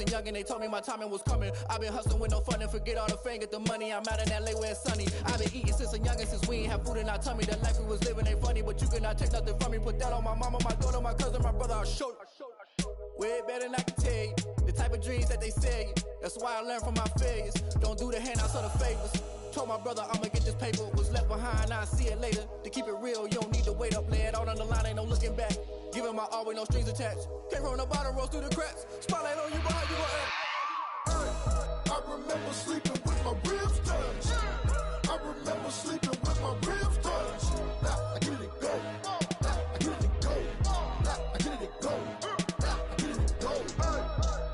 and young and they told me my timing was coming. I've been hustling with no fun and forget all the fame, get the money. I'm out in LA where it's sunny. I've been eating since a youngin', since we ain't have food in our tummy. The life we was living ain't funny, but you cannot take nothing from me. Put that on my mama, my daughter, my cousin, my brother, I'll show you. Way better than I can tell you. The type of dreams that they sell you. That's why I learned from my failures. Don't do the handouts or the favors. Told my brother I'ma get this paper. Was left behind, I'll see it later. To keep it real, you don't need to wait up. Lay it out on the line, ain't no looking back. Giving my all with no strings attached. Came from the bottom, rose through the cracks. Spotlight on you, but how you gon' act? I remember sleeping with my ribs touched. I remember sleeping with my ribs touched. Now I get it go. Now I get it go. Now I get it go. Now I get it go.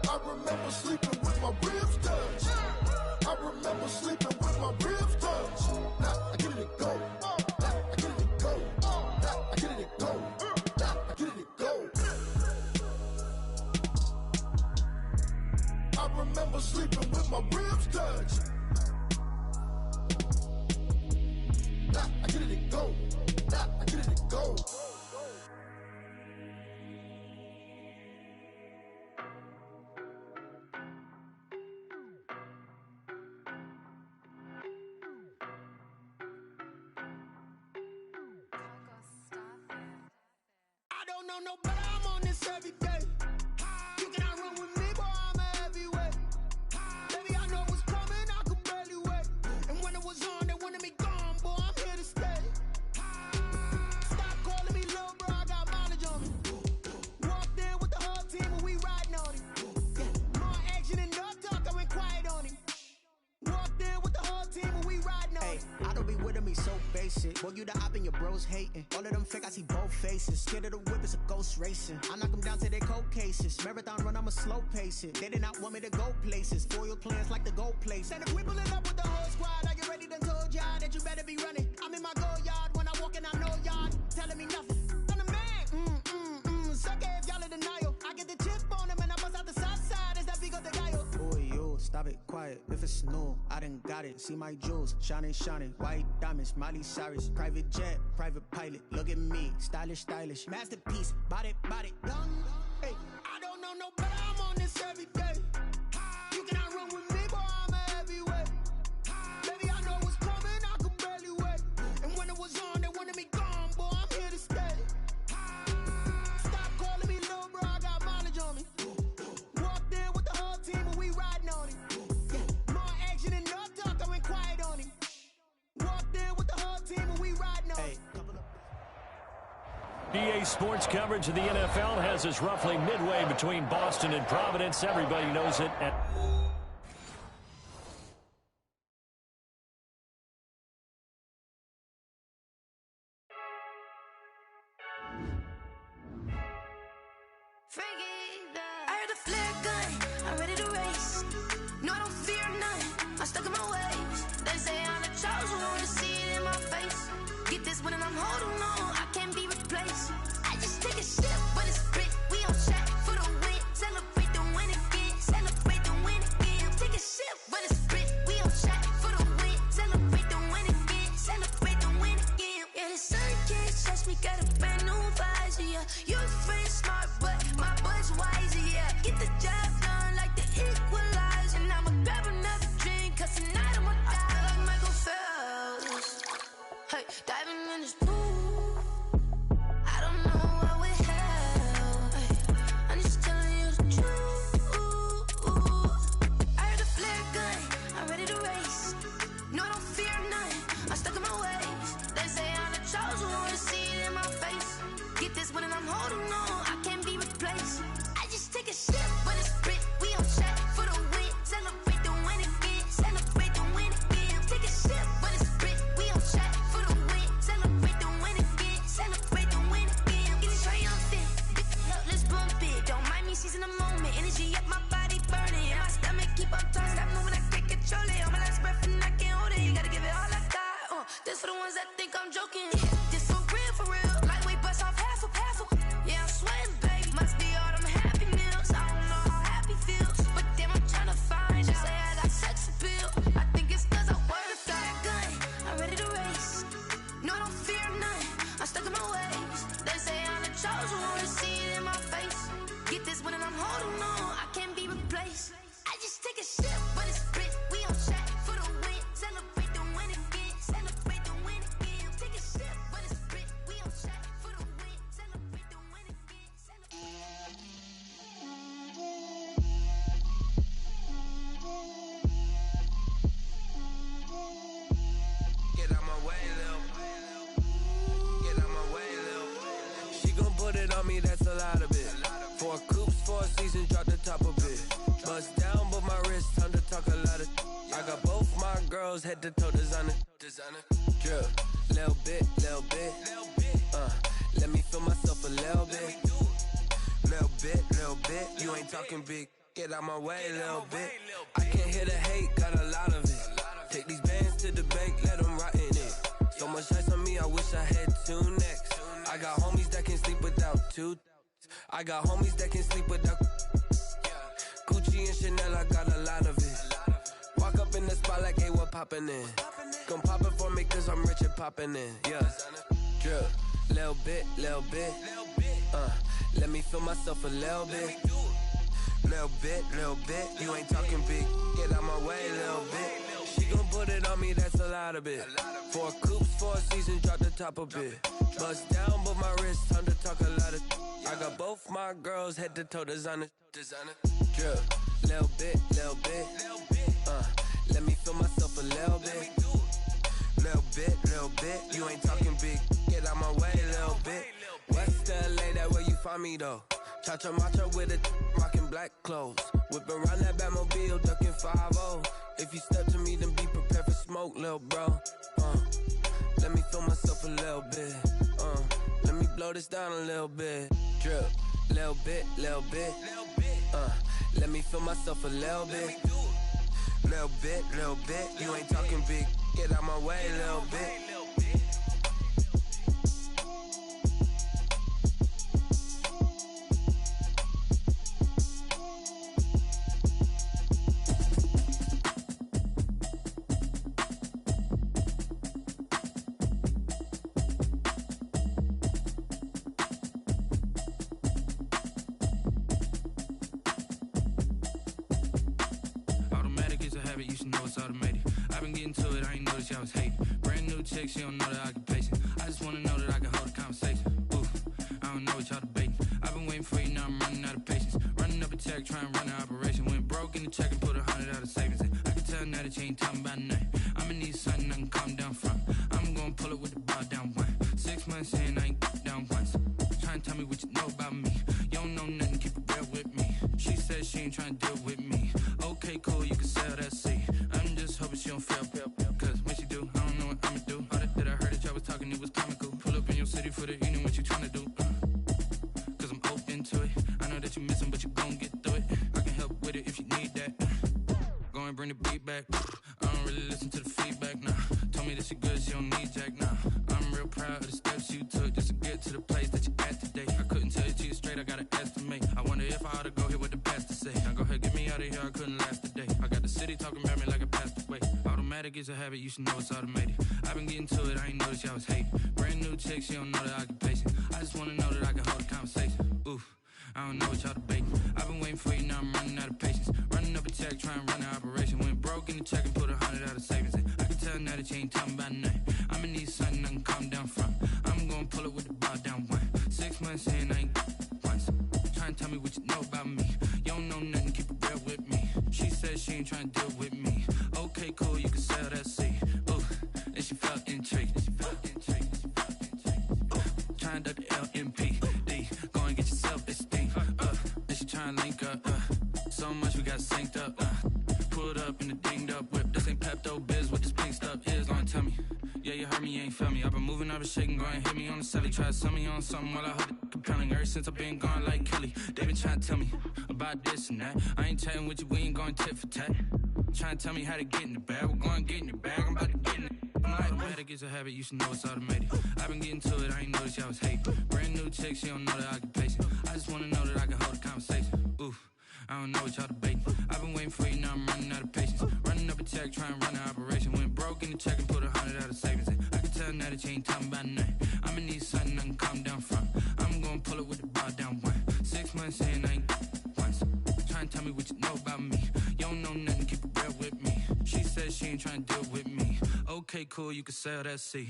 I remember sleeping with my ribs touched. I remember sleeping with my ribs touched. Now I get it go. Now I get it go. Now I get it go. Now I get it go. I remember sleeping with my ribs touched. Now I get it go. Now I get it go. I don't know no better, I'm on this every day. You cannot run with me, boy, I'm a heavyweight. Baby, I know what's coming, I could barely wait. And when it was on, they wanted me gone, boy, I'm here to stay. Stop calling me little bro, I got mileage on me. Walked in with the whole team and we riding on him. Yeah. More action and no talk, I went quiet on him. Walked in with the whole team and we riding on him. I don't be with me so basic. Boy, you the op and your bros hating. All of them fake, I see both faces. Scared of the whip, it's a ghost racing. I knock them down to their cold cases. Marathon run, I'ma slow pace it. They did not want me to go places. Foil plans like the gold place. And if we pulling up with the whole squad, I get ready to told y'all that you better be running. I'm in my go yard when I walk in, I know y'all telling me nothing. I'm the man. Suck it if y'all in denial. I get the chip on him and I bust out the south side. Is that Vigo the guy? Boy, you stop it, quiet. If it's new, I done got it. See my jewels, shining, shining. White diamonds, Miley Cyrus. Private jet, private pilot. Look at me, stylish, stylish. Masterpiece, body, done. Hey, I don't know no better, I'm on this every day. You cannot run with me, boy, I'm a heavyweight. Baby, I know what's coming, I could barely wait. And when it was on, they wanted me gone, boy, I'm here to stay. Stop calling me little bro, I got mileage on me. Walked in with the whole team and we riding on him. Yeah. More action and no talk, I went quiet on him. Walked in with the whole team and we riding on him. EA Sports coverage of the NFL has us roughly midway between Boston and Providence. Everybody knows it. I heard a flare gun, I'm ready to race. No, I don't fear none, I'm stuck in my ways. They say I'm the chosen one, to see it in my face. Get this one and I'm holding on, I can't be replaced. I just take a sip when it's split, we on track for the win. Celebrate the win again, celebrate the win again. Take a sip when it's split, we on track for the win. Celebrate the win again, celebrate the win again. Yeah, the sun can't touch me, got a brand new visor, yeah. Your friend smart, but my bud's wiser, yeah. Get the job done like the equalizer. And I'ma grab another drink, cause tonight I'ma die. I feel like Michael Phelps, hey, diving in this pool. I don't know what we have, hey. I'm just telling you the truth. I heard a flare gun, I'm ready to race. No, I don't fear none, I'm stuck in my ways. They say I'm the chosen one, to see it in my face. Get this one and I'm holding on, I can't be replaced. I just take a sip when it's split, we on track for the win. Celebrate the win again, celebrate the win again. Take a sip when it's split, we on track for the win. Celebrate the win again, celebrate the win again. Getting triumphant, let's bump it. Don't mind me seizing the moment, energy up my body burning. And my stomach keep on turning, stop moving, I can't control it. On my last breath and I can't hold it, you gotta give it all I got. This for the ones that think I'm joking. This for real, lightweight bust off half a. Yeah, I'm sweating, baby. Must be all them happy meals. I don't know how happy feels, but damn, I'm trying to find out. Say I got sex appeal. I think it's cause I wear the flag gun. I'm ready to race. No, I don't fear none. I'm stuck in my ways. They say I'm the chosen one, to see it in my face. Get this one and I'm holding on, I can't be that's a lot of it. 4 coops, 4 seasons, drop the top of it. Bust down, but my wrist, time to talk a lot of. I got both my girls head to toe designer. Drip, little bit. Let me feel myself a little bit. Little bit. You ain't talking big. Get out my way, little bit. I can't hear the hate, got a lot of it. Take these bands to the bank, let them rot in it. So much ice on me, I wish I had 2 necks. I got homies that can sleep without 2. I got homies that can sleep without Gucci and Chanel, I got a lot of it. Walk up in the spot like, hey, what poppin' in? Gon' pop it for me cause I'm rich and poppin' in, yeah. Drip, little bit. Let me feel myself a little bit. Little bit. You ain't talking big. Get out my way, little bit. She gon' put it on me, that's a lot of it. 4 coops, 4 seasons, drop the top a bit. Bust down, but my wrist, time to talk a lot of. I got both my girls head to toe designer. Drip, little bit. Let me feel myself a little bit. Little bit. You ain't talking big. Get out my way, little bit. West LA, that where you find me though. Cha-cha matcha with a rockin' black clothes. Whip around that Batmobile, ducking 5-0. If you step to me, then be prepared for smoke, lil' bro. Let me feel myself a little bit. Let me blow this down a little bit. Drip, little bit. Let me feel myself a little bit. Little bit. You ain't talking big. Get out my way, little bit. She don't know the occupation. I just wanna know that I can hold a conversation. Ooh, I don't know what y'all debating. I've been waiting for you, now I'm running out of patience. Running up a check, trying to run an operation. Went broke in the check and put 100 out of savings in. I can tell now that you ain't talking about nothing. I'ma need something I can calm down from. I'm gonna pull it with the bar down 1. 6 months in, I ain't down once. Trying to tell me what you know about me. You don't know nothing, keep it real with me. She said she ain't trying to deal with me. Okay, cool, you can sell that seat. I'm just hoping she don't fail. Cause when she do, I don't know what I'ma do. That I heard that y'all was talking, it was comical. Pull up in your city for the evening, what you tryna do? Cause I'm open to it. I know that you missing, but you gon' get through it. I can help with it if you need that. Go and bring the beat back. I don't really listen to the feedback, nah. Told me that she good, she don't need jack, nah. I'm real proud of the steps you took just to get to the place that you at today. I couldn't tell you to you straight, I gotta estimate. I wonder if I ought to go here with the pastor say. Now go ahead, get me out of here, I couldn't last today. I got the city talking about me like a passed away. Automatic is a habit, you should know it's automated. I've been getting to it, I ain't noticed y'all was hating. Brand new chick, she don't know the occupation. I just wanna know that I can hold a conversation. Ooh, I don't know what y'all debating. I've been waiting for you, now I'm running out of patience. Running up a check, trying to run an operation. Went broke in the check and put 100 out of savings in. I can tell now that you ain't talking about nothing. I'ma need something I can calm down from. I'm gonna pull it with the bar down 1. 6 months in, I ain't once. Trying to tell me what you know about me. You don't know nothing, keep it real with me. She said she ain't trying to deal with me. Okay, cool, you can sell that seat. Ooh, and she felt intrigued. Trying to duck the LMPD. Go and get your self-esteem. And she trying to link up. So much we got synced up. Pulled up in the dinged up whip. This ain't Pepto-Biz, what this pink stuff is. Gonna tell me. Yeah, you heard me, you ain't felt me. I've been moving, I've been shaking, go and hit me on the celly. Try to sell me on something while I hold it compelling. Ever since I've been gone like Kelly, they been trying to tell me about this and that. I ain't chatting with you, we ain't going tit for tat. Trying to tell me how to get in the bag, we're going to get in the bag, I'm about to get in it. I'm like, automatic is a habit, you should know it's automated. I've been getting to it, I ain't noticed y'all was hating. Brand new chick, she don't know the occupation. I just wanna know that I can hold a conversation. Ooh, I don't know what y'all debating. I've been waiting for you, now I'm running out of patience. Running up a check, trying to run an operation. Went broke in the check and put 100 out of savings in. I can tell now that you ain't talking about nothing. I'ma need something I can calm down from. I'm gonna pull it with the bar down 1. 6 months in, I ain't once. Trying to tell me what you know about me. You don't know nothing, keep it real with me. She said she ain't trying to deal with me. Okay, cool, you can sell that seat.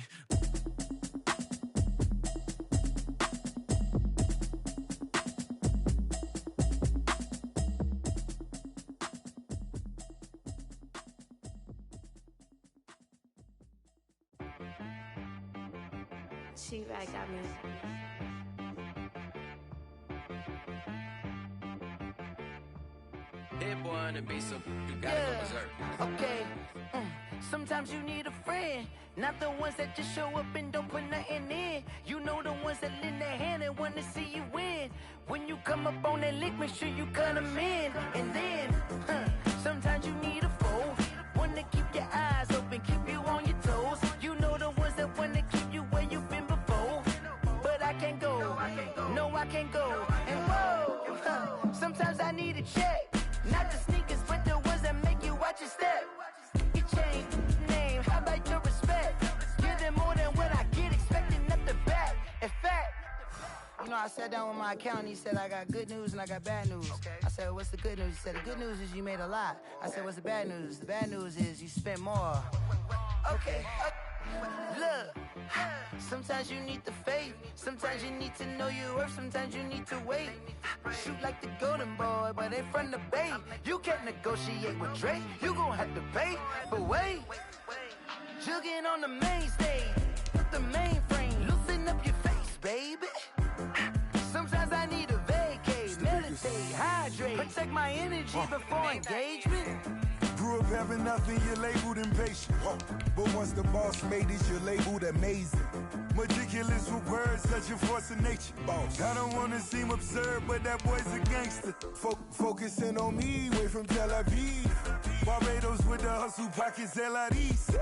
She right got me. Hit boy on the beat, so you gotta go berserk. Okay. Sometimes you need a friend, not the ones that just show up and don't put nothing in. You know the ones that lend their hand and want to see you win. When you come up on that lick, make sure you cut them in. And then, sometimes you need a foe, one to keep your eyes open, keep you on your toes. You know the ones that want to keep you where you've been before. But I can't go, no I can't go. And whoa, sometimes I need a check, not the sneakers, but the ones that make you watch your step. You change name, how about your respect? Give them more than what I get, expecting nothing back. In fact, you know, I sat down with my accountant, he said, I got good news and I got bad news. I said, what's the good news? He said, the good news is you made a lot. I said, what's the bad news? The bad news is you spent more. Okay. Look, sometimes you need the faith, sometimes you need to know your worth, sometimes you need to wait. Shoot like the golden boy, but ain't from the bay. You can't negotiate with Drake, you gon' have to pay. But wait, jugging on the main stage, the mainframe, loosen up your face, baby. Sometimes I need a vacate, meditate, hydrate, protect my energy before engagement. Grew up having nothing, you're labeled impatient. But once the boss made it, you're labeled amazing. Meticulous with words, such a force of nature. Boss. I don't wanna seem absurd, but that boy's a gangster. Focusing on me, way from Tel Aviv. Barbados with the hustle pockets, LIDs.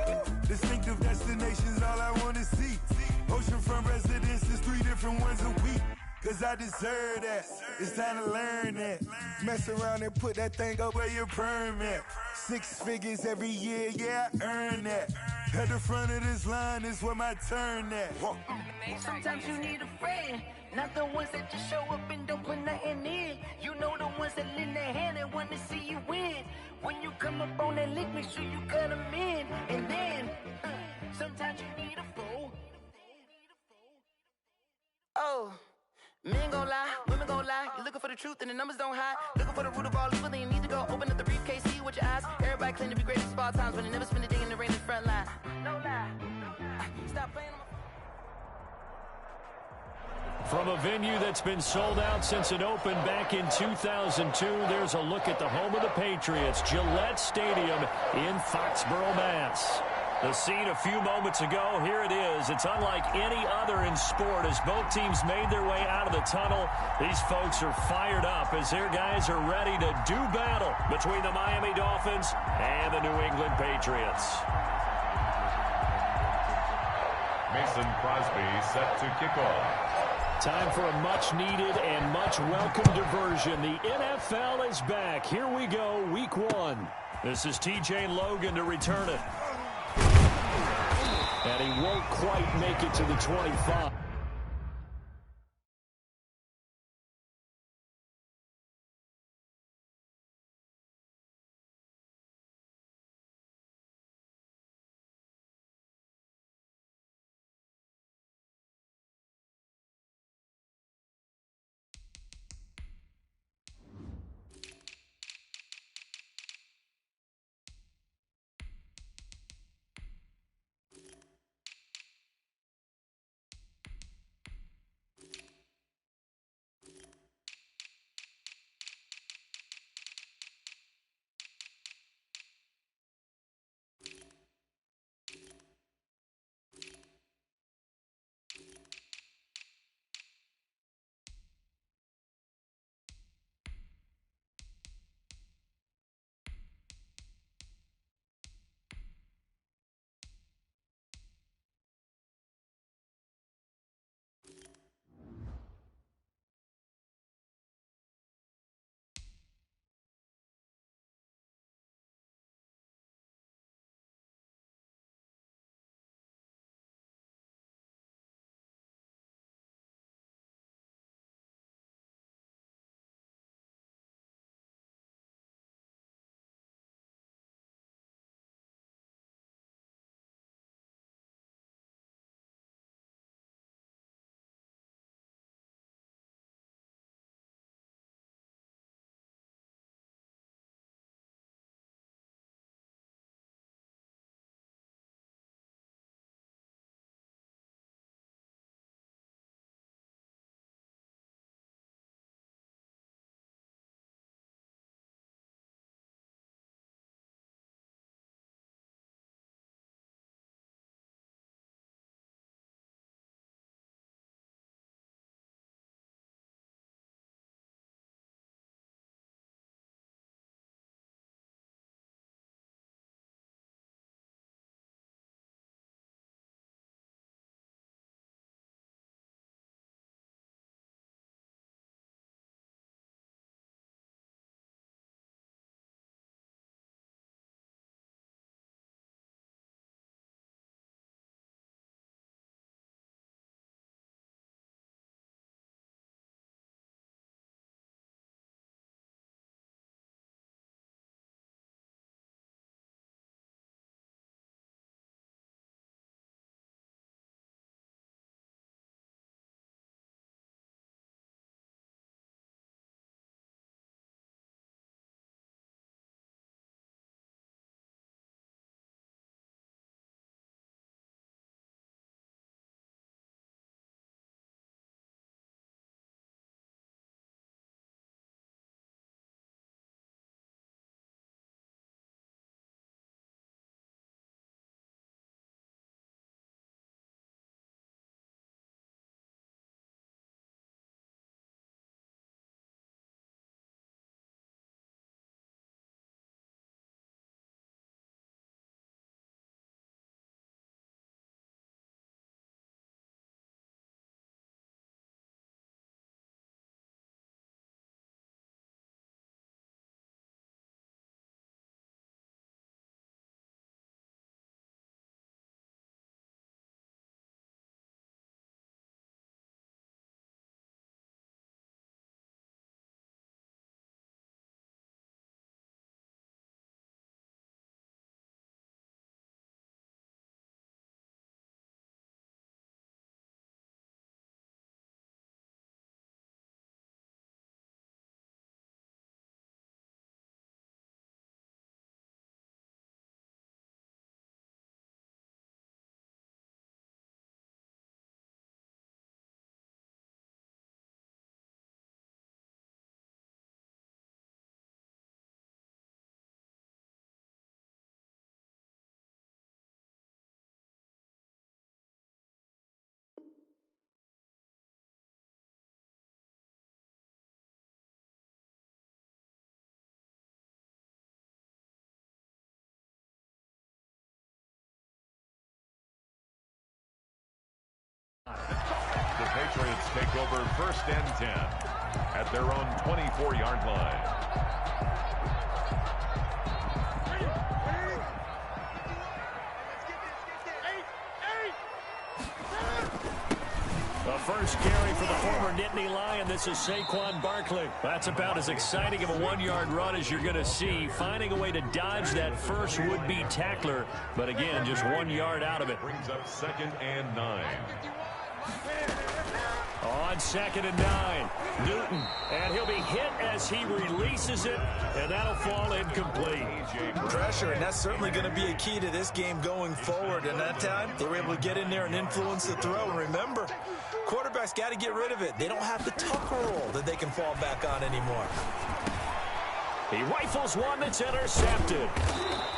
Distinctive destinations, all I wanna see. Oceanfront residences, 3 different ones a week. Cause I deserve that, it's time to learn that. Mess around and put that thing up where your permit. 6 figures every year, yeah, I earn that. At the front of this line is where my turn at. Sometimes you need a friend, not the ones that just show up and don't put nothing in. You know the ones that lend their hand and want to see you win. When you come up on that lick, make sure you cut them in. And then, sometimes you need a foe. Oh. Men gon' lie, women gon' lie. You're looking for the truth and the numbers don't hide. Looking for the root of all evil, then you need to go open up the briefcase, see with your eyes. Everybody claim to be great at all times, but they never spend a day in the rain in the front line. No lie. Stop playing on my... From a venue that's been sold out since it opened back in 2002, there's a look at the home of the Patriots, Gillette Stadium in Foxborough, Mass. The scene a few moments ago, here it is. It's unlike any other in sport as both teams made their way out of the tunnel. These folks are fired up as their guys are ready to do battle between the Miami Dolphins and the New England Patriots. Mason Crosby set to kick off. Time for a much-needed and much-welcome diversion. The NFL is back. Here we go, Week 1. This is TJ Logan to return it. And he won't quite make it to the 25. Patriots take over 1st and 10 at their own 24-yard line. The first carry for the former Nittany Lion. This is Saquon Barkley. That's about as exciting of a 1-yard run as you're going to see. Finding a way to dodge that first would-be tackler. But again, just 1 yard out of it. Brings up 2nd and 9. On 2nd and 9, Newton, and he'll be hit as he releases it, and that'll fall incomplete. Pressure, and that's certainly going to be a key to this game going forward. And that time, they were able to get in there and influence the throw. And remember, quarterbacks got to get rid of it. They don't have the tucker roll that they can fall back on anymore. He rifles one that's intercepted.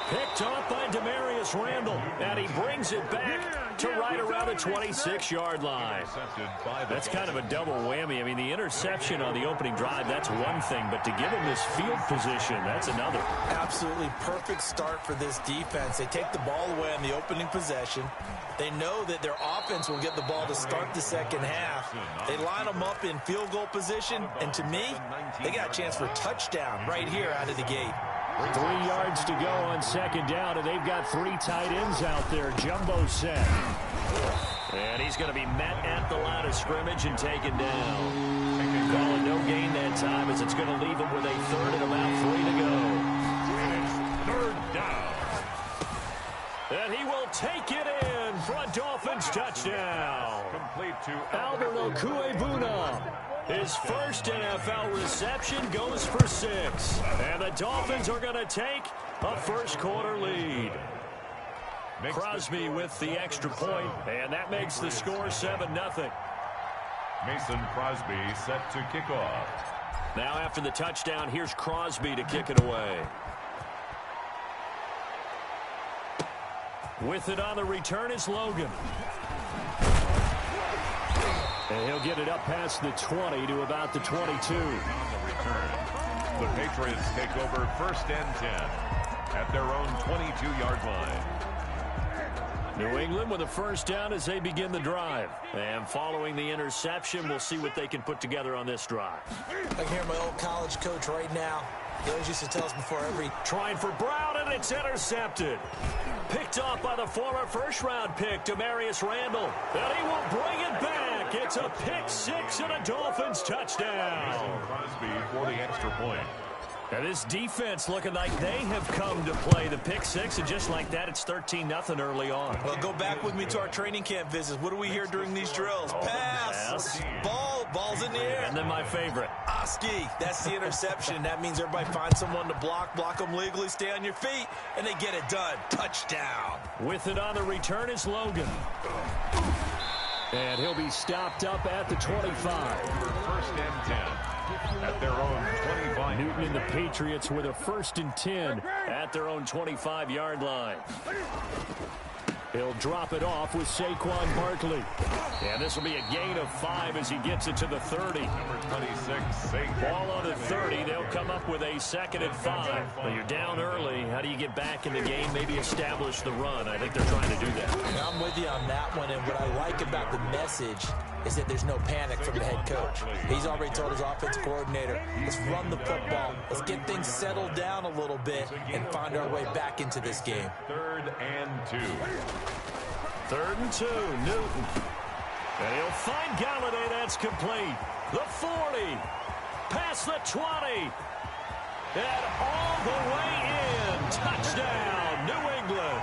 Picked off by Demarius Randall, and he brings it back to right around the 26-yard line. That's kind of a double whammy. I mean, the interception on the opening drive, that's one thing, but to give him this field position, that's another. Absolutely perfect start for this defense. They take the ball away on the opening possession. They know that their offense will get the ball to start the second half. They line them up in field goal position, and to me, they got a chance for a touchdown right here out of the gate. 3 yards to go on 2nd down, and they've got 3 tight ends out there. Jumbo set. And he's going to be met at the line of scrimmage and taken down. Calling no gain that time as it's going to leave him with a 3rd and about 3 to go. And 3rd down. And he will take it in for a Dolphins touchdown. Complete to Albert Okuebuna. His first NFL reception goes for 6. And the Dolphins are going to take a first-quarter lead. Crosby with the extra point, and that makes the score 7-0. Mason Crosby set to kick off. Now after the touchdown, here's Crosby to kick it away. With it on the return is Logan. And he'll get it up past the 20 to about the 22. On the return, the Patriots take over 1st and 10 at their own 22-yard line. New England with a first down as they begin the drive. And following the interception, we'll see what they can put together on this drive. I can hear my old college coach right now. He always used to tell us before every... Trying for Brown, and it's intercepted. Picked off by the former first-round pick, Demarius Randall. And he will bring it back. It's a pick-6 and a Dolphins touchdown. Crosby for the extra point. And this defense looking like they have come to play the pick-6, and just like that, it's 13-0 early on. Well, go back with me to our training camp visits. What do we hear during these drills? Pass. Ball's in the air. And then my favorite. Oski, that's the interception. That means everybody finds someone to block them legally, stay on your feet, and they get it done. Touchdown. With it on the return is Logan. And he'll be stopped up at the 25. 1st and 10 at their own 25. Newton and the Patriots with a 1st and 10 at their own 25-yard line. He'll drop it off with Saquon Barkley. And this will be a gain of 5 as he gets it to the 30. Number 26, Saquon. Ball on the 30. They'll come up with a 2nd and 5. Well, you're down early. How do you get back in the game? Maybe establish the run. I think they're trying to do that. I'm with you on that one, and what I like about the message is that there's no panic from the head coach. He's already told his offensive coordinator, let's run the football. Let's get things settled down a little bit and find our way back into this game. 3rd and 2. 3rd and 2, Newton. And he'll find Galladay. That's complete. The 40. Past the 20. And all the way in. Touchdown, New England.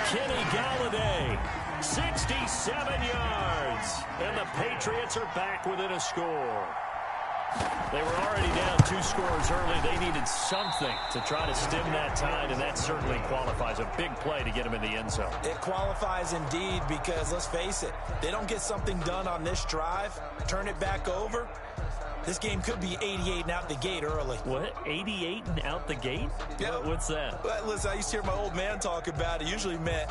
Kenny Galladay. 67 yards. And the Patriots are back within a score. They were already down 2 scores early. They needed something to try to stem that tide, and that certainly qualifies. A big play to get them in the end zone. It qualifies indeed because, let's face it, they don't get something done on this drive, turn it back over, this game could be 88 and out the gate early. What? 88 and out the gate? Yeah. What's that? Well, listen, I used to hear my old man talk about it. Usually meant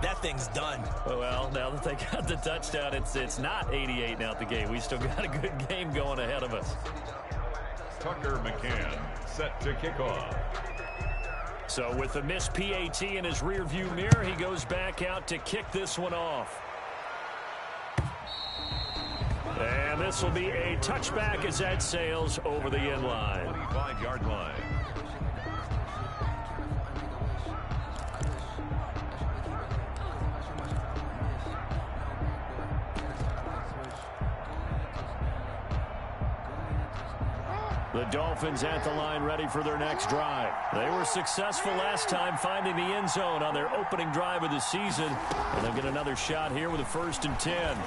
that thing's done. Well, now that they got the touchdown, it's not 88 and out the gate. We still got a good game going ahead of us. Tucker McCann set to kick off. So with the missed PAT in his rearview mirror, he goes back out to kick this one off. this will be a touchback as that sails over the end line. 25-yard line. The Dolphins at the line ready for their next drive. They were successful last time finding the end zone on their opening drive of the season. And they'll get another shot here with a 1st and 10.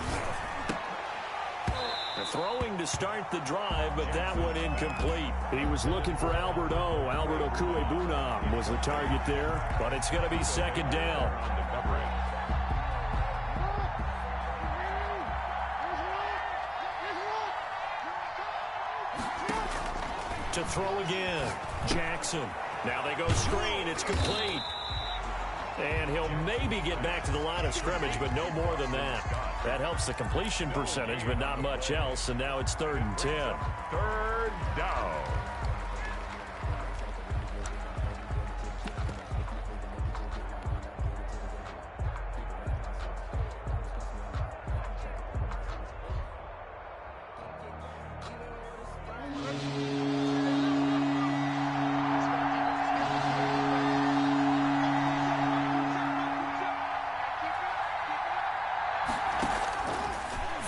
They're throwing to start the drive, but that one incomplete. He was looking for Albert Okuebunam was the target there, but it's going to be 2nd down. To throw again. Jackson. Now they go screen. It's complete. And he'll maybe get back to the line of scrimmage, but no more than that. That helps the completion percentage, but not much else. And now it's 3rd and 10. 3rd down.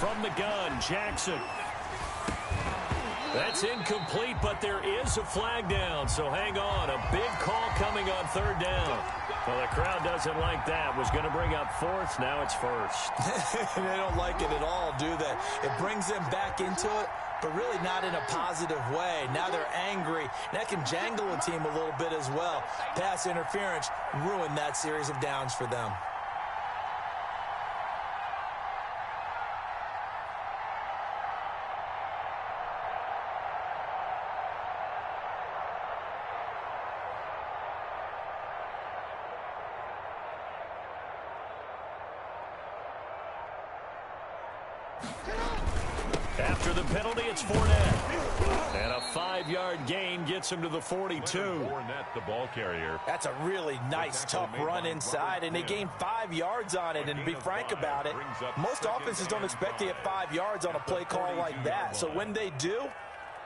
From the gun, Jackson. That's incomplete, but there is a flag down, so hang on. A big call coming on 3rd down. Well, the crowd doesn't like that. Was going to bring up 4th, now it's 1st. They don't like it at all, do they? It brings them back into it, but really not in a positive way. Now they're angry. That can jangle a team a little bit as well. Pass interference ruined that series of downs for them. After the penalty, it's Fournette. And a 5-yard gain gets him to the 42. Fournette, the ball carrier. That's a really nice, tough run inside, and they gained 5 yards on it. And to be frank about it, most offenses don't expect to get 5 yards on a play call like that. So when they do,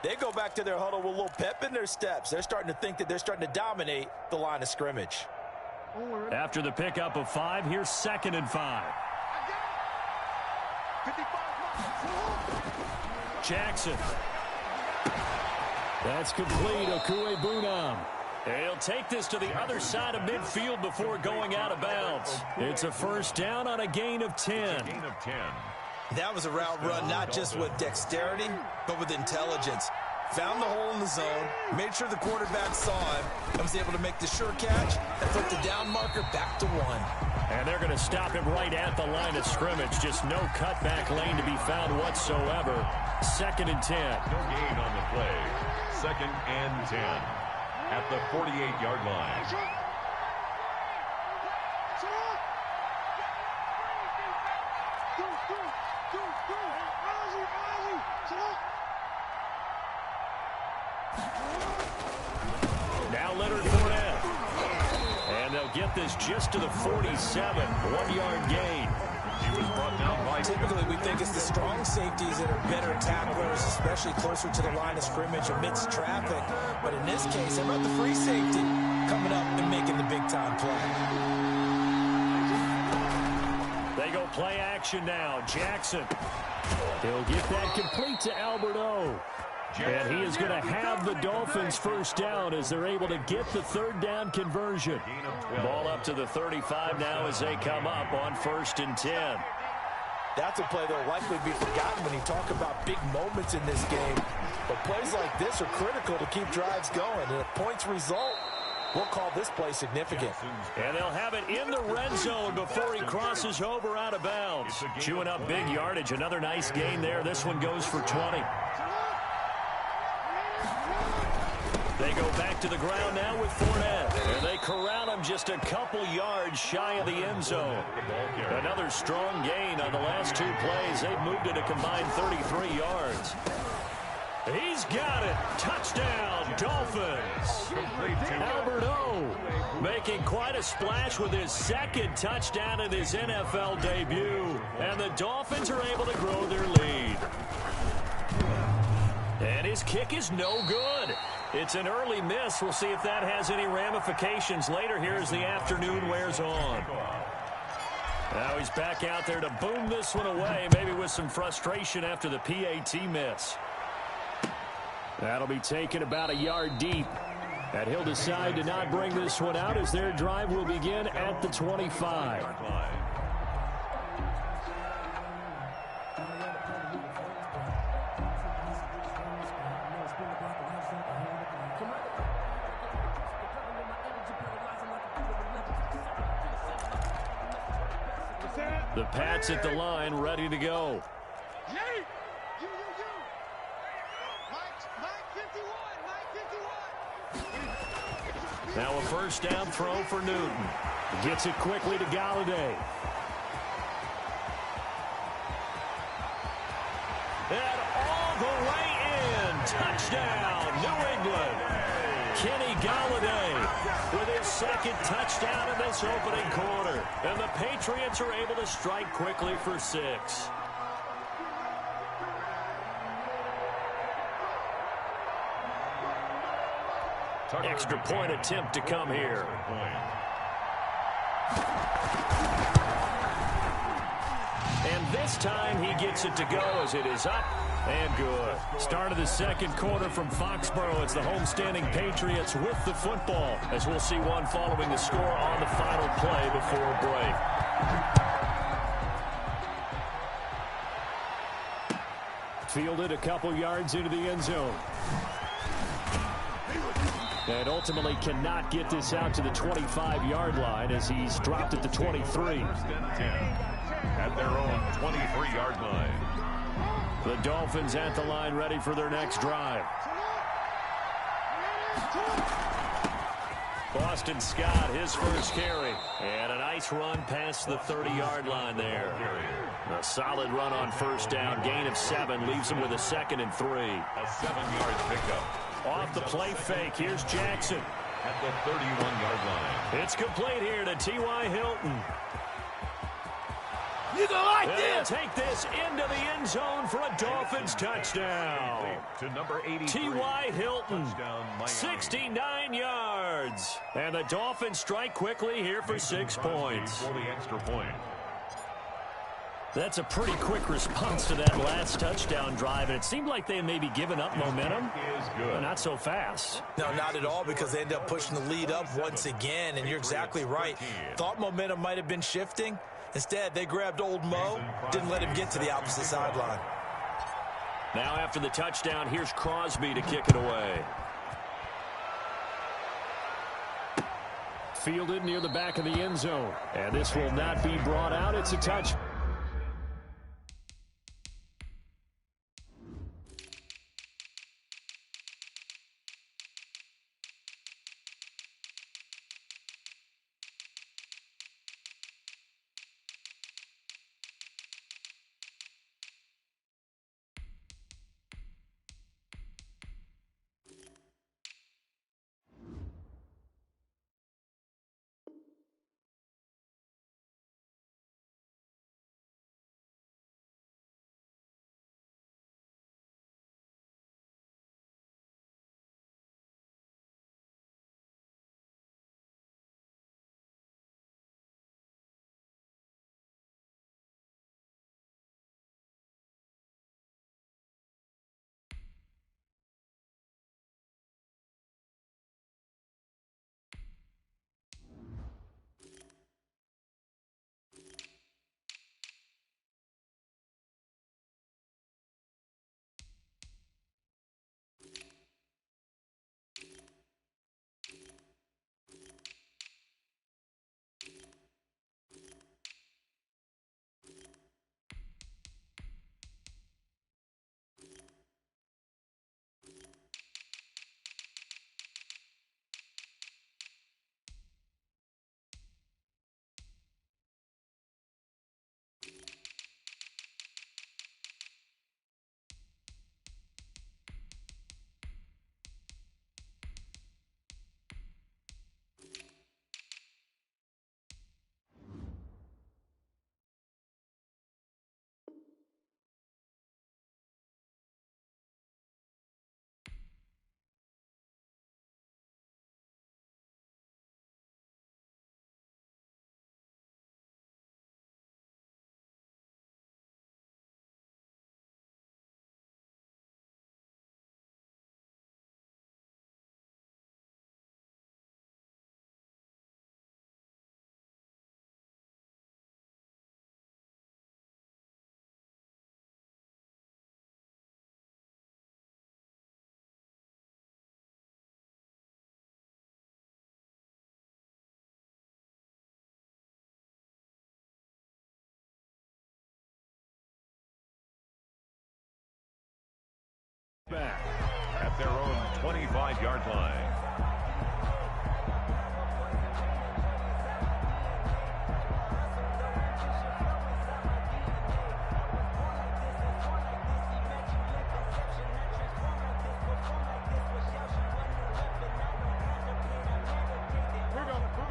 they go back to their huddle with a little pep in their steps. They're starting to think that they're starting to dominate the line of scrimmage. After the pickup of 5, here's 2nd and 5. Jackson. That's complete. Okuebunam. He'll take this to the other side of midfield before going out of bounds. It's a 1st down on a gain of 10. Gain of 10. That was a route run not just with dexterity, but with intelligence. Found the hole in the zone, made sure the quarterback saw him, and was able to make the sure catch and put the down marker back to 1. And they're going to stop him right at the line of scrimmage. Just no cutback lane to be found whatsoever. 2nd and 10. No gain on the play. 2nd and 10 at the 48-yard line. Now Leonard Fournette. And they'll get this just to the 47. 1-yard gain. He was brought down by... Typically, we think it's the strong safeties that are better tacklers, especially closer to the line of scrimmage amidst traffic. But in this case, how about the free safety coming up and making the big-time play? They go play action now. Jackson. He'll get that complete to Albert O. And he is going to have the Dolphins 1st down as they're able to get the 3rd down conversion. Ball up to the 35 now as they come up on 1st and 10. That's a play that will likely be forgotten when you talk about big moments in this game. But plays like this are critical to keep drives going. And if points result, we'll call this play significant. And they'll have it in the red zone before he crosses over out of bounds. Chewing up big yardage. Another nice gain there. This one goes for 20. They go back to the ground now with Fournette. And they corral him just a couple yards shy of the end zone. Another strong gain on the last 2 plays. They've moved it a combined 33 yards. He's got it. Touchdown, Dolphins. Albert O making quite a splash with his 2nd touchdown in his NFL debut. And the Dolphins are able to grow their lead. his kick is no good. It's an early miss. We'll see if that has any ramifications later here as the afternoon wears on. Now he's back out there to boom this one away, maybe with some frustration after the PAT miss. That'll be taken about a yard deep. And he'll decide to not bring this one out as their drive will begin at the 25. The Pats at the line, ready to go. Now a first down throw for Newton. Gets it quickly to Galladay. And all the way in. Touchdown, New England. Kenny Galladay with his second touchdown in this opening quarter. And the Patriots are able to strike quickly for 6. Extra point attempt to come here. And this time he gets it to go as it is up and good. Start of the second quarter from Foxborough. It's the homestanding Patriots with the football, as we'll see one following the score on the final play before break. Fielded a couple yards into the end zone. And ultimately cannot get this out to the 25-yard line as he's dropped at the 23. At their own 23-yard line. The Dolphins at the line ready for their next drive. Boston Scott, his first carry. And a nice run past the 30-yard line there. A solid run on first down. Gain of 7 leaves him with a 2nd and 3. A 7-yard pickup. Off the play fake, here's Jackson. At the 31-yard line. It's complete here to T.Y. Hilton. You go like this. Take this into the end zone for a Dolphins touchdown. To number 83. T.Y. Hilton, 69 yards. And the Dolphins strike quickly here for 6 points. For the extra point. That's a pretty quick response to that last touchdown drive, and it seemed like they may be giving up momentum. But not so fast. No, not at all, because they ended up pushing the lead up once again, and you're exactly right. Thought momentum might have been shifting. Instead, they grabbed old Mo, didn't let him get to the opposite sideline. Now after the touchdown, here's Crosby to kick it away. Fielded near the back of the end zone. And this will not be brought out. It's a touch. back. At their own 25-yard line.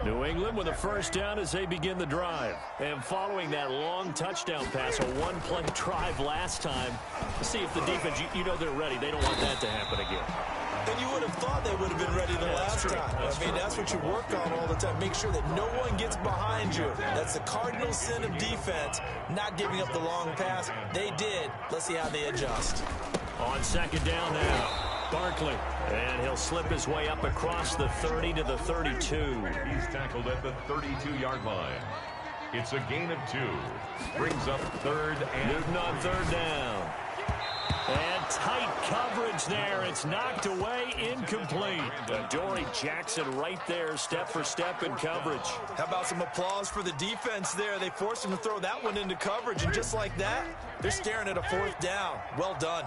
New England with a first down as they begin the drive. And following that long touchdown pass, a one-play drive last time, let's see if the defense, you know they're ready. They don't want that to happen again. And you would have thought they would have been ready the last time. That's what you work on all the time. Make sure that no one gets behind you. That's the cardinal sin of defense, not giving up the long pass. They did. Let's see how they adjust. On second down now. Barkley, and he'll slip his way up across the 30 to the 32. He's tackled at the 32-yard line. It's a gain of 2. Brings up third and Newton on third down. And tight coverage there. It's knocked away, incomplete. Adoree Jackson right there, step for step in coverage. How about some applause for the defense there? They forced him to throw that one into coverage, and just like that, they're staring at a fourth down. Well done.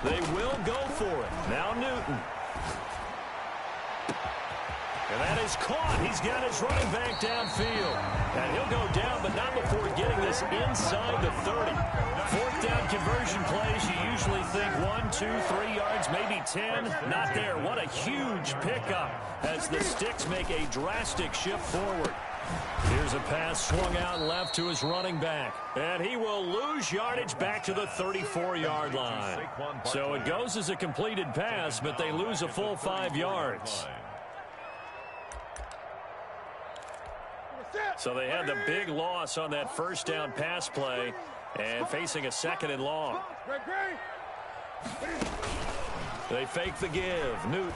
They will go for it. Now Newton. And that is caught. He's got his running back downfield. And he'll go down, but not before getting this inside the 30. Fourth down conversion plays, you usually think 1, 2, 3 yards, maybe 10. Not there. What a huge pickup as the Sticks make a drastic shift forward. Here's a pass swung out left to his running back. And he will lose yardage back to the 34-yard line. So it goes as a completed pass, but they lose a full 5 yards. So they had the big loss on that first down pass play and facing a second and long. They fake the give. Newton.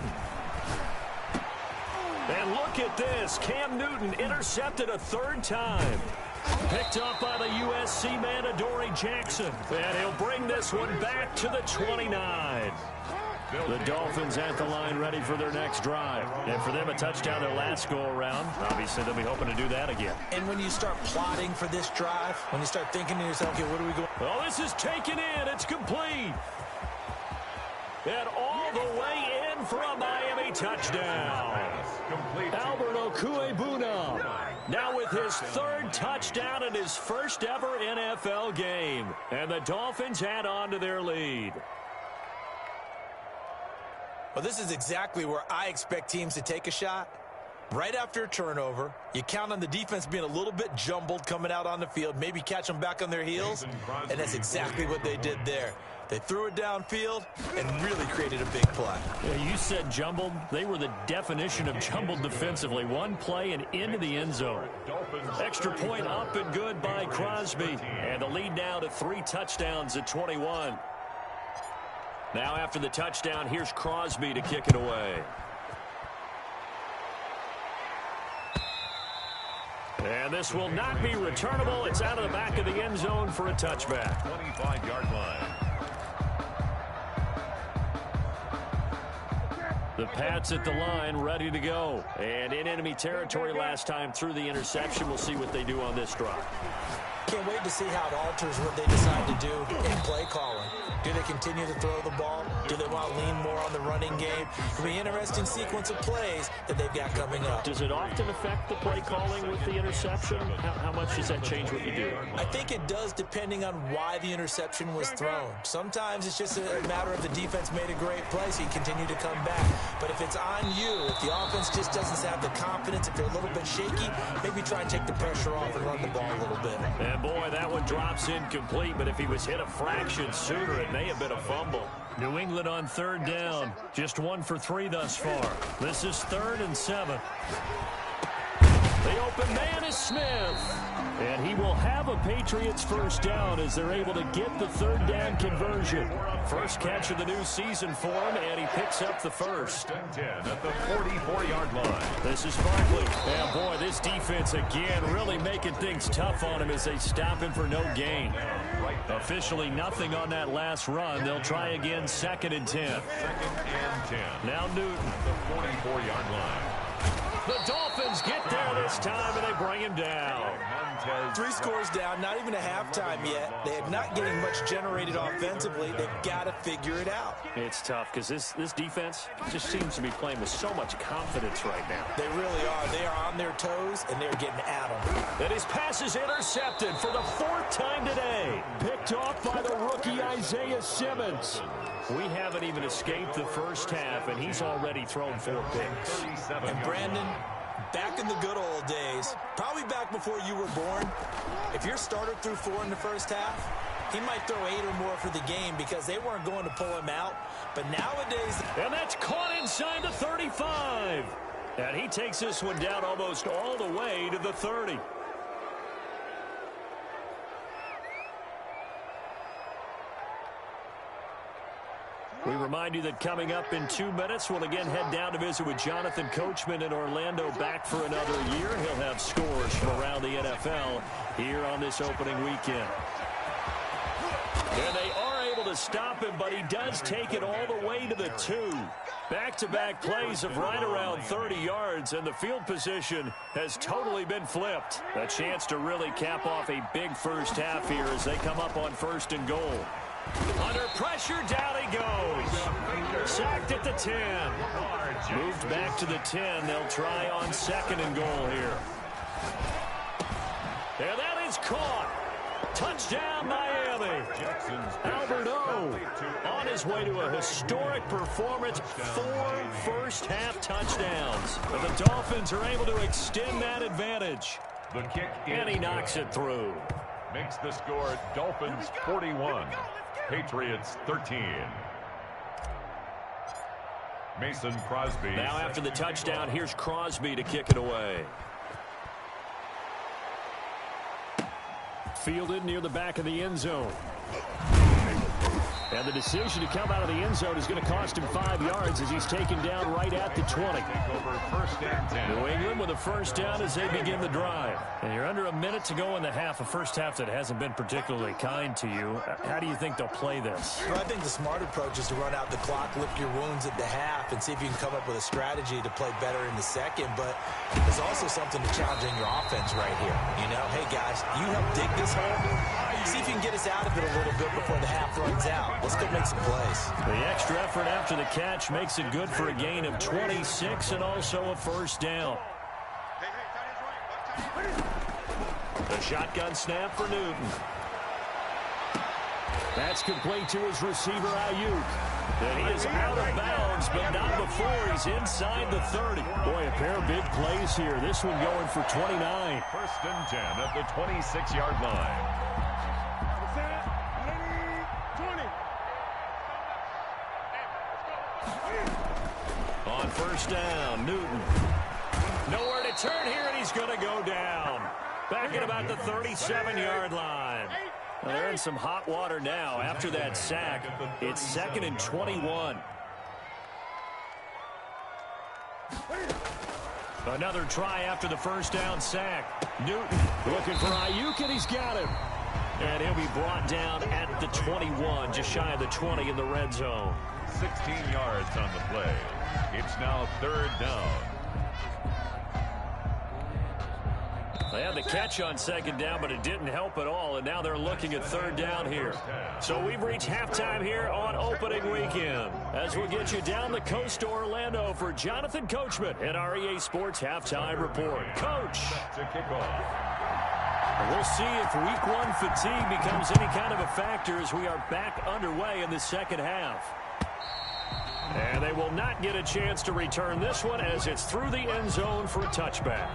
And look at this. Cam Newton intercepted a third time. Picked up by the USC man, Adoree Jackson. And he'll bring this one back to the 29. The Dolphins at the line ready for their next drive. And for them, a touchdown their last go-around. Obviously, they'll be hoping to do that again. And when you start plotting for this drive, when you start thinking to yourself, okay, what are we going? Oh, this is taken in. It's complete. And all the way in for a Miami touchdown. Albert Okuebuna now with his third touchdown in his first ever NFL game. And the Dolphins add on to their lead. Well, this is exactly where I expect teams to take a shot. Right after a turnover, you count on the defense being a little bit jumbled coming out on the field, maybe catch them back on their heels, and that's exactly what they did there. They threw it downfield and really created a big play. Yeah, you said jumbled. They were the definition of jumbled defensively. One play and into the end zone. Extra point up and good by Crosby. And the lead now to 3 touchdowns at 21. Now after the touchdown, here's Crosby to kick it away. And this will not be returnable. It's out of the back of the end zone for a touchback. 25-yard line. The Pats at the line, ready to go. And in enemy territory last time through the interception. We'll see what they do on this drive. Can't wait to see how it alters what they decide to do in play calling. Do they continue to throw the ball? Do they want to lean more on the running game? It'll be an interesting sequence of plays that they've got coming up. Does it often affect the play calling with the interception? How much does that change what you do? I think it does depending on why the interception was thrown. Sometimes it's just a matter of the defense made a great play, so you continue to come back. But if it's on you, if the offense just doesn't have the confidence, if they're a little bit shaky, maybe try and take the pressure off and run the ball a little bit. And boy, that one drops incomplete, but if he was hit a fraction sooner, it may have been a fumble. New England on third down. Just 1 for 3 thus far. This is 3rd and 7. The open man is Smith. And he will have a Patriots first down as they're able to get the third down conversion. First catch of the new season for him, and he picks up the first. And 10 at the 44-yard line. This is Barkley. And boy, this defense again really making things tough on him as they stop him for no gain. Officially nothing on that last run. They'll try again, 2nd and 10. 2nd and 10. Now Newton. The 44-yard line. The Dolphins get there this time, and they bring him down. 3 scores down, not even a halftime yet. They're not getting much generated offensively. They've got to figure it out. It's tough because this defense just seems to be playing with so much confidence right now. They really are. They are on their toes, and they're getting at them. And his pass is intercepted for the 4th time today. Picked off by the rookie Isaiah Simmons. We haven't even escaped the first half, and he's already thrown 4 picks. And Brandon, back in the good old days, probably back before you were born, if your starter threw 4 in the first half, he might throw 8 or more for the game because they weren't going to pull him out. But nowadays... And that's caught inside the 35. And he takes this one down almost all the way to the 30. We remind you that coming up in 2 minutes, we'll again head down to visit with Jonathan Coachman in Orlando, back for another year. He'll have scores from around the NFL here on this opening weekend. And they are able to stop him, but he does take it all the way to the 2. Back-to-back plays of right around 30 yards, and the field position has totally been flipped. A chance to really cap off a big first half here as they come up on 1st and goal. Under pressure, down he goes. Sacked at the 10. Moved back to the 10. They'll try on 2nd and goal here. And that is caught. Touchdown, Miami. Albert O on his way to a historic performance. 4 first-half touchdowns. But the Dolphins are able to extend that advantage. The kick and he knocks it through. Makes the score Dolphins 41, Patriots 13. Mason Crosby. Now after the touchdown, here's Crosby to kick it away. Fielded near the back of the end zone. And the decision to come out of the end zone is going to cost him 5 yards as he's taken down right at the 20. Over 1st and 10. New England with a first down as they begin the drive. And you're under a minute to go in the half, a first half that hasn't been particularly kind to you. How do you think they'll play this? Well, I think the smart approach is to run out the clock, lick your wounds at the half, and see if you can come up with a strategy to play better in the second. But there's also something to challenging your offense right here. You know, hey, guys, you help dig this hole. See if you can get us out of it a little bit before the half runs out. Let's go make some plays. The extra effort after the catch makes it good for a gain of 26 and also a first down. The shotgun snap for Newton. That's complete to his receiver, Ayuk. And he is out of bounds, but not before he's inside the 30. Boy, a pair of big plays here. This one going for 29. 1st and 10 at the 26-yard line. On 1st down, Newton. Nowhere to turn here, and he's going to go down. Back at about the 37-yard line. Well, they're in some hot water now after that sack. It's 2nd and 21. Another try after the first down sack. Newton looking for Ayuk, and he's got him. And he'll be brought down at the 21, just shy of the 20 in the red zone. 16 yards on the play. It's now 3rd down. They had the catch on 2nd down, but it didn't help at all, and now they're looking at 3rd down here. So we've reached halftime here on opening weekend. As we'll get you down the coast to Orlando for Jonathan Coachman at our EA Sports Halftime Report. Coach. To kick off. We'll see if week 1 fatigue becomes any kind of a factor as we are back underway in the second half. And they will not get a chance to return this one as it's through the end zone for a touchback.